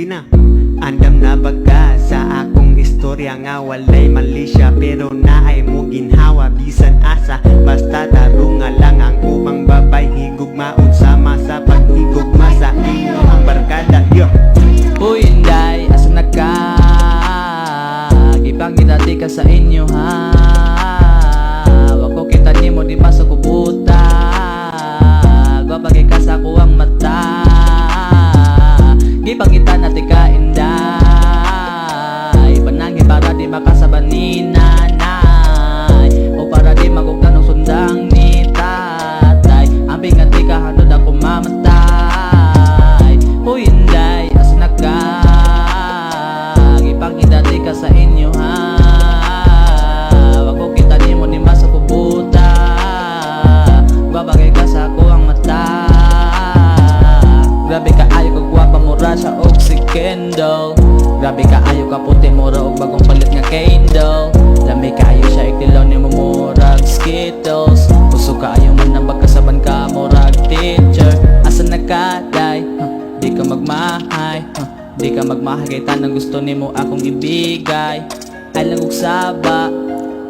di na. Andam na baga sa akong istorya nga walay mali siya, pero naay mo ginhawa bisan asa. Basta tarunga lang ang ubang babay, higugmaon sama sa paghigugma sa imo ang barkada. Uy Inday, asa na ka? Gipangitati ka sa inyo ha. Wako kita nimo di pa sa kubuta. Gwapagay ka sa kuwang mata. Gipangita nati ka Inday, panangin para di makasabanina nay, o para di magugdan ng sundang ni tatay. Ang bingati ka hanod ako mamatay. Uy Inday, asa na ka? Gipangitati ka sa inyo ha. Wako kita nimo ni masa kubuta. Babagay ka sa kuwang mata. Grabe ka ayo ka guwapa mura sa oxykendo. Grabe ka ayo ka puti mura og bagong palit nga candle. Lami ka ayo siya ikilaw ni mo murag Skittles. Puso ka ayo man nang bakasaban ka murag teacher. Asa na ka day? Di ka magmahay, di ka magmahay kay tanang gusto nimo akong ibigay. Ay lang og saba,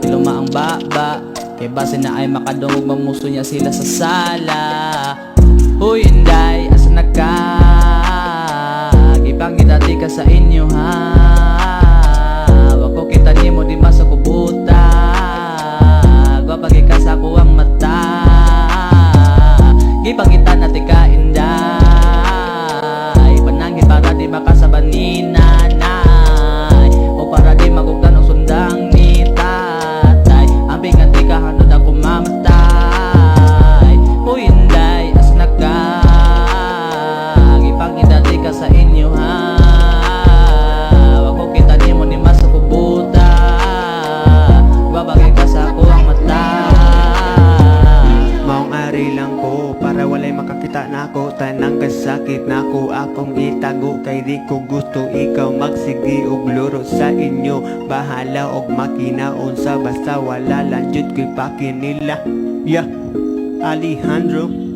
iluma ang baba. Kay base na ay makadungog mamuso niya sila sa sala. Uy Inday, asa na ka? Gipangitati ka sa inyo ha. Wako kita nimo di masa kubuta. Gwapagay ka sa kuwang mata. Gipangita nati ka Inday, panangin para di makasabanina nay, o para di magugdan ng sundang ni tatay. Ang bingati ka hanod ako mamatay. Uy Inday, asa na ka? Gipangitati ka sa inyo ha. Wako kita nimo ni masa kubuta. Babagay ka sa kuwang mata. Maong ari lang ko para walay makakita nako. Tanang kasakit nako akong itago, kay di ko gusto ikaw magsigi og luro sa inyo. Bahala og makinaon sa basta wala lang jud ko'y pakinila. Alejandro.